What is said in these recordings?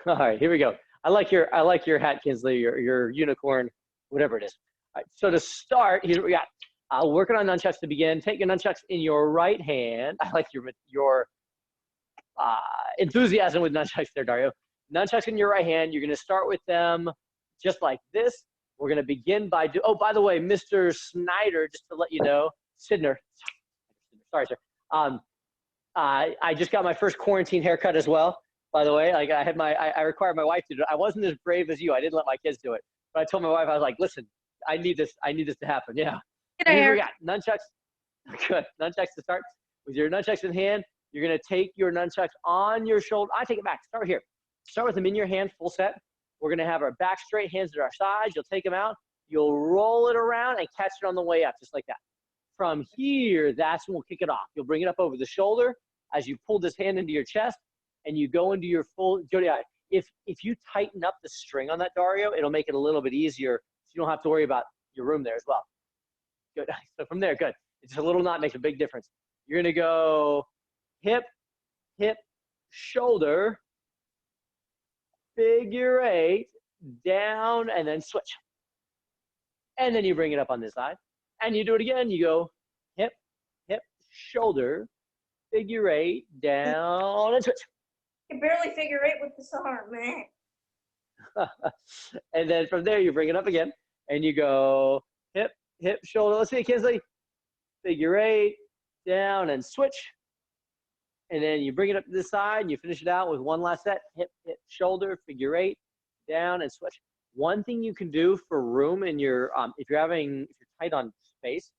All right, here we go. I like your hat, Kinsley, your unicorn, whatever it is. All right, so to start, here's what we got. Working on nunchucks to begin. Take your nunchucks in your right hand. I like your enthusiasm with nunchucks there, Dario. Nunchucks in your right hand. You're going to start with them just like this. We're going to begin by oh, by the way, Mr. Snyder, just to let you know, Sidner, sorry, sir. I just got my first quarantine haircut as well. By the way, like I required my wife to do it. I wasn't as brave as you. I didn't let my kids do it, but I told my wife, I was like, listen, I need this to happen. Yeah. And here we got nunchucks. Good. Nunchucks to start. With your nunchucks in hand, you're going to take your nunchucks on your shoulder. I take it back. Start here. Start with them in your hand, full set. We're going to have our back straight, hands at our sides. You'll take them out. You'll roll it around and catch it on the way up, just like that. From here, that's when we'll kick it off. You'll bring it up over the shoulder as you pull this hand into your chest and you go into your full, if you tighten up the string on that, Dario, it'll make it a little bit easier so you don't have to worry about your room there as well. Good. So from there, good. It's a little knot makes a big difference. You're going to go hip, hip, shoulder, figure eight, down, and then switch. And then you bring it up on this side. And you do it again. You go hip, hip, shoulder, figure eight, down, and switch. I can barely figure eight with this arm, man. And then from there, you bring it up again. And you go hip, hip, shoulder. Let's see, Kinsley. Figure eight, down, and switch. And then you bring it up to this side. And you finish it out with one last set. Hip, hip, shoulder, figure eight, down, and switch. One thing you can do for room in your, if you're tight on space,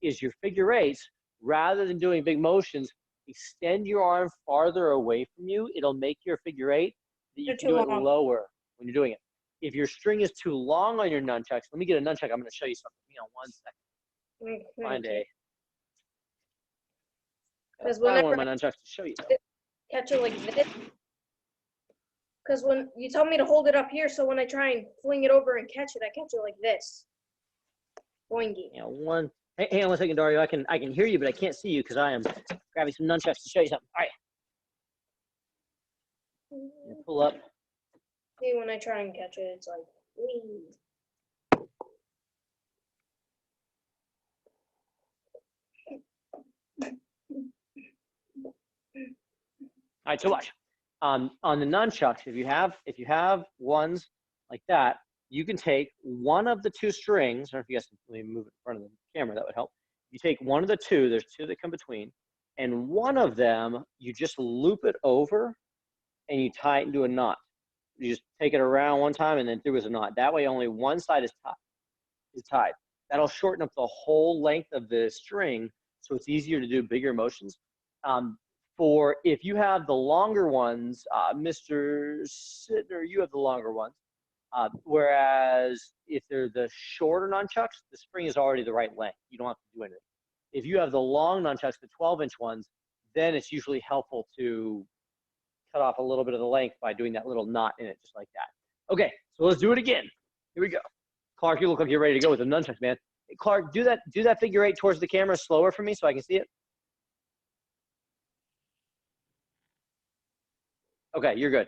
is your figure eights, rather than doing big motions, extend your arm farther away from you. It'll make your figure eight that you can do it lower when you're doing it. If your string is too long on your nunchucks, let me get a nunchuck. I'm going to show you something. Hang on 1 second. Find a. Because I want my nunchucks to show you. Catch it like this. Because when you tell me to hold it up here, so when I try and fling it over and catch it, I catch it like this. Boingy. Yeah, hang on 1 second, Dario. I can hear you, but I can't see you because I am grabbing some nunchucks to show you something. All right. Pull up. See, when I try and catch it, it's like, wee. All right, so watch. On the nunchucks, if you have ones like that, you can take one of the two strings. I don't know if you guys can maybe move it in front of the camera. That would help. You take one of the two. There's two that come between, and one of them you just loop it over, and you tie it into a knot. You just take it around one time and then through as a knot. That way, only one side is tied. That'll shorten up the whole length of the string, so it's easier to do bigger motions. For if you have the longer ones, Mr. Sidner, you have the longer ones. Whereas if they're the shorter nunchucks, the spring is already the right length. You don't have to do anything. If you have the long nunchucks, the 12-inch ones, then it's usually helpful to cut off a little bit of the length by doing that little knot in it, just like that. Okay, so let's do it again. Here we go. Clark, you look like you're ready to go with the nunchucks, man. Hey, Clark, do that figure eight towards the camera slower for me so I can see it. Okay, you're good.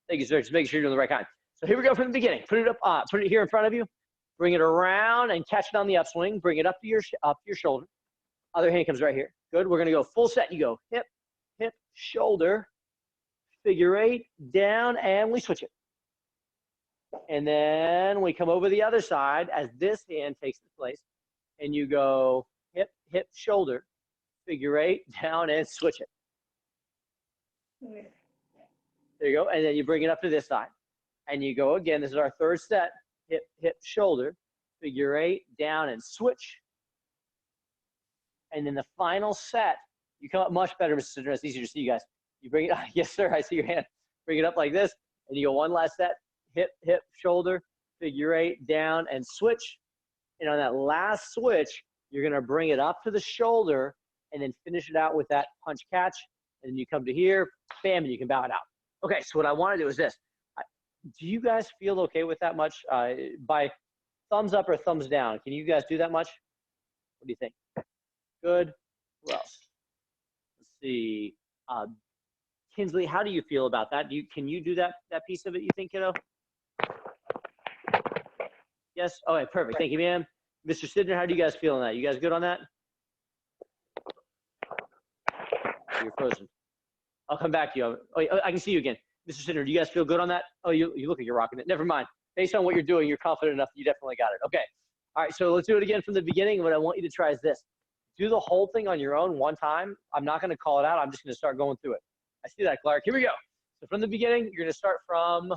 Thank you, sir. Just making sure you're doing the right kind. So here we go from the beginning. Put it up. Put it here in front of you. Bring it around and catch it on the upswing. Bring it up to your shoulder. Other hand comes right here. Good. We're gonna go full set. You go hip, hip, shoulder, figure eight, down, and we switch it. And then we come over the other side as this hand takes its place, and you go hip, hip, shoulder, figure eight, down, and switch it. There you go. And then you bring it up to this side. And you go again. This is our third set. Hip, hip, shoulder, figure eight, down, and switch. And then the final set, you come up much better, Mr. Sidner. It's easier to see you guys. You bring it up. Yes, sir. I see your hand. Bring it up like this. And you go one last set. Hip, hip, shoulder, figure eight, down, and switch. And on that last switch, you're going to bring it up to the shoulder and then finish it out with that punch catch. And then you come to here, bam, and you can bow it out. Okay, so what I want to do is this. Do you guys feel okay with that much? By thumbs up or thumbs down, can you guys do that much? What do you think? Good. Who else? Let's see. Kinsley, how do you feel about that? Can you do that piece of it, you think, kiddo? Yes? All right, perfect. Thank you, ma'am. Mr. Sidner, how do you guys feel on that? You guys good on that? You're frozen. I'll come back to you. Oh, I can see you again. Mr. Sidner, do you guys feel good on that? Oh, you look like you're rocking it. Never mind. Based on what you're doing, you're confident enough that you definitely got it. Okay. All right, so let's do it again from the beginning. What I want you to try is this. Do the whole thing on your own one time. I'm not going to call it out. I'm just going to start going through it. I see that, Clark. Here we go. So from the beginning, you're going to start from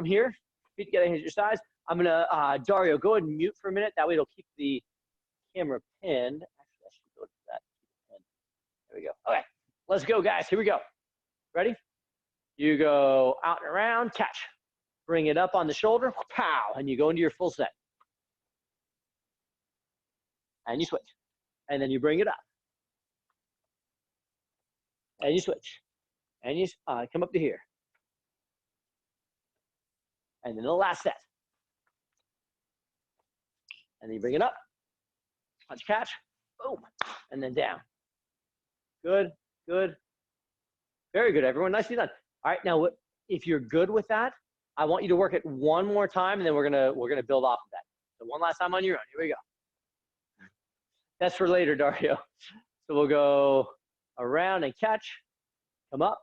here. Feet together, hands at your sides. I'm going to, Dario, go ahead and mute for a minute. That way it'll keep the camera pinned. Actually, I should go to that. There we go. Okay, let's go, guys. Here we go. Ready? You go out and around, catch. Bring it up on the shoulder, pow, and you go into your full set. And you switch. And then you bring it up. And you switch. And you come up to here. And then the last set. And then you bring it up. Punch, catch, boom, and then down. Good, good. Very good, everyone. Nicely done. All right, now if you're good with that, I want you to work it one more time, and then we're gonna build off of that. So one last time on your own. Here we go. That's for later, Dario. So we'll go around and catch. Come up.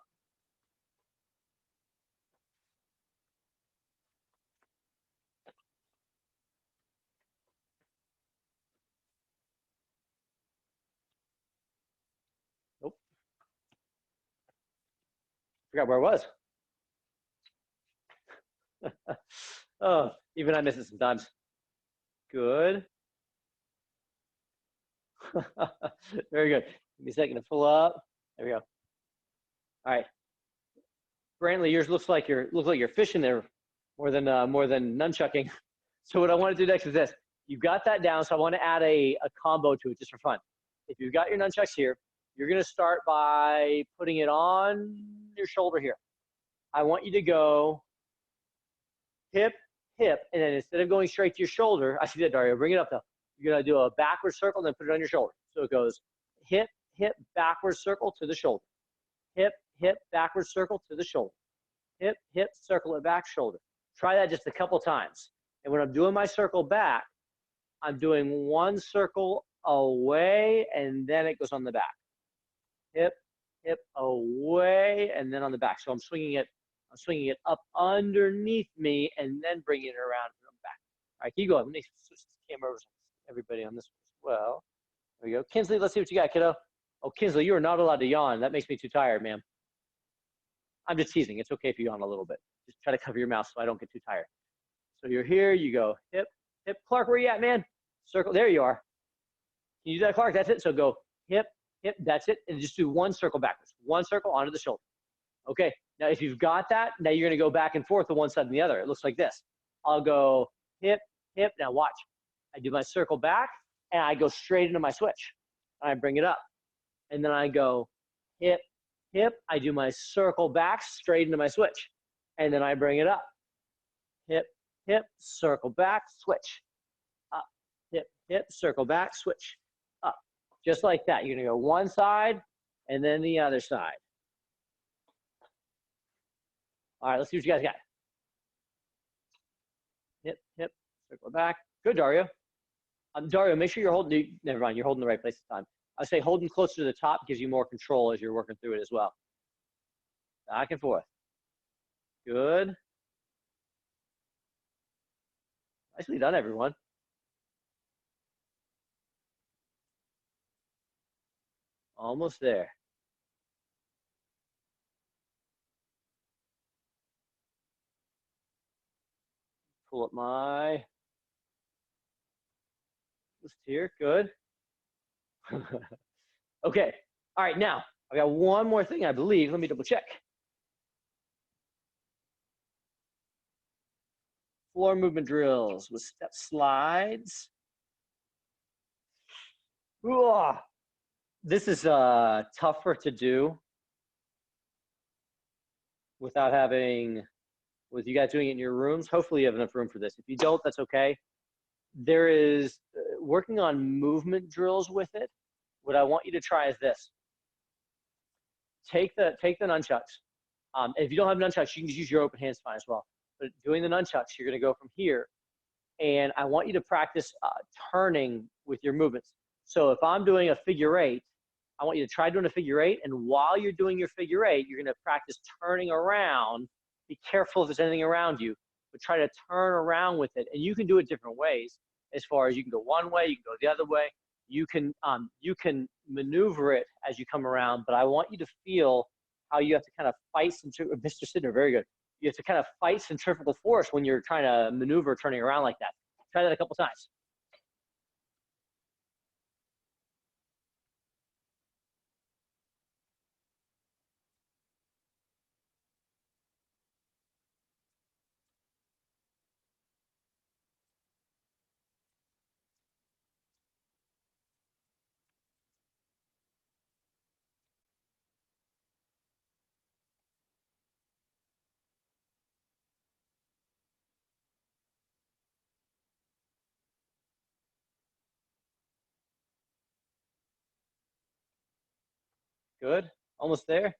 Nope. Forgot where I was. Oh, even I miss it sometimes. Good. Very good. Give me a second to pull up. There we go. All right. Brantley, yours looks like you're fishing there more than nunchucking. So what I want to do next is this. You've got that down, so I want to add a combo to it just for fun. If you've got your nunchucks here, you're going to start by putting it on your shoulder here. I want you to go hip, hip, and then instead of going straight to your shoulder, I see that, Dario, bring it up though. You're going to do a backward circle, then put it on your shoulder. So it goes hip, hip, backward circle to the shoulder. Hip, hip, backward circle to the shoulder. Hip, hip, circle it back, shoulder. Try that just a couple times. And when I'm doing my circle back, I'm doing one circle away, and then it goes on the back. Hip, hip, away, and then on the back. So I'm swinging it up underneath me, and then bringing it around from the back. All right, keep going. Let me switch the camera over to everybody on this one as well. There we go. Kinsley, let's see what you got, kiddo. Oh, Kinsley, you are not allowed to yawn. That makes me too tired, ma'am. I'm just teasing. It's okay if you yawn a little bit. Just try to cover your mouth so I don't get too tired. So you're here, you go hip, hip. Clark, where you at, man? Circle, there you are. Can you do that, Clark? That's it. So go hip, hip, that's it. And just do one circle backwards. One circle onto the shoulder. Okay, now if you've got that, now you're gonna go back and forth to one side and the other. It looks like this. I'll go hip, hip. Now watch. I do my circle back, and I go straight into my switch. I bring it up. And then I go hip, hip. I do my circle back straight into my switch. And then I bring it up. Hip, hip, circle back, switch. Up, hip, hip, circle back, switch. Up. Just like that. You're going to go one side and then the other side. All right, let's see what you guys got. Hip, hip, circle back. Good, Dario. Dario, make sure you're holding, never mind, you're holding the right place this time. I say holding closer to the top gives you more control as you're working through it as well. Back and forth. Good. Nicely done, everyone. Almost there. Pull up my list here. Good. Okay. All right. Now, I got one more thing, I believe. Let me double check. Floor movement drills with step slides. Ooh, this is tougher to do without having, with you guys doing it in your rooms. Hopefully you have enough room for this. If you don't, that's okay. There is working on movement drills with it. What I want you to try is this. take the nunchucks. And if you don't have nunchucks, you can just use your open hands fine as well. But doing the nunchucks, you're going to go from here, and I want you to practice turning with your movements. So if I'm doing a figure eight, I want you to try doing a figure eight, and while you're doing your figure eight, you're going to practice turning around. Be careful if there's anything around you, but try to turn around with it. And you can do it different ways. As far as you can go one way, you can go the other way. You can maneuver it as you come around, but I want you to feel how you have to kind of fight Mr. Sidner, very good. You have to kind of fight centrifugal force when you're trying to maneuver turning around like that. Try that a couple times. Good. Almost there.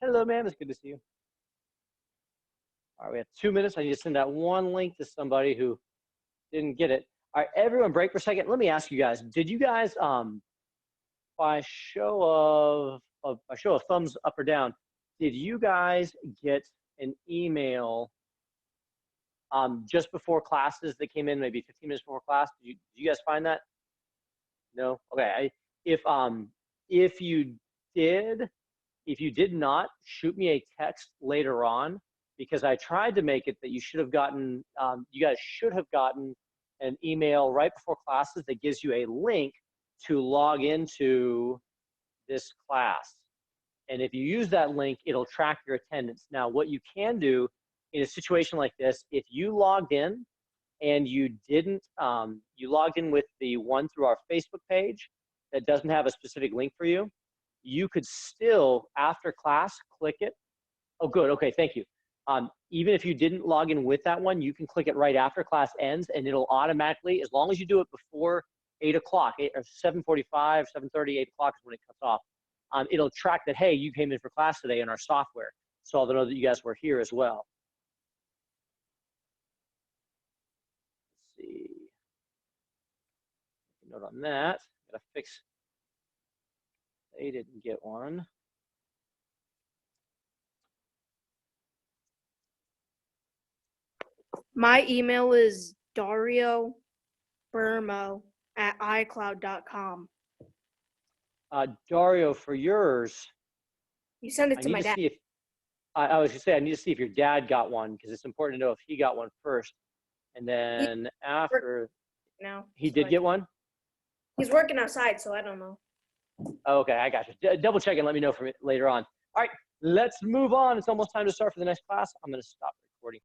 Hello, ma'am. It's good to see you. All right, we have 2 minutes. I need to send that one link to somebody who didn't get it. All right, everyone break for a second. Let me ask you guys, did you guys, by show of thumbs up or down, did you guys get an email just before classes that came in, maybe 15 minutes before class? Did you guys find that? No? Okay. If you did not, shoot me a text later on, because I tried to make it that you guys should have gotten an email right before classes that gives you a link to log into this class. And if you use that link, it'll track your attendance. Now, what you can do in a situation like this, if you logged in and you didn't, you logged in with the one through our Facebook page that doesn't have a specific link for you, you could still, after class, click it. Oh, good. Okay, thank you. Even if you didn't log in with that one, you can click it right after class ends, and it'll automatically, as long as you do it before 8 o'clock, or 7:45, 7:30, 8 o'clock is when it cuts off. It'll track that, hey, you came in for class today in our software. So I'll know that you guys were here as well. Let's see. Note on that. Gotta fix. They didn't get one. My email is darioburmo@icloud.com. Dario, for yours, You send it I to need my to dad. see if I was gonna say I need to see if your dad got one, because it's important to know if he got one first, and then after Now he did get one. He's working outside, so I don't know. Oh, okay, I got you. Double check and let me know from it later on. All right, let's move on. It's almost time to start for the next class. I'm gonna stop.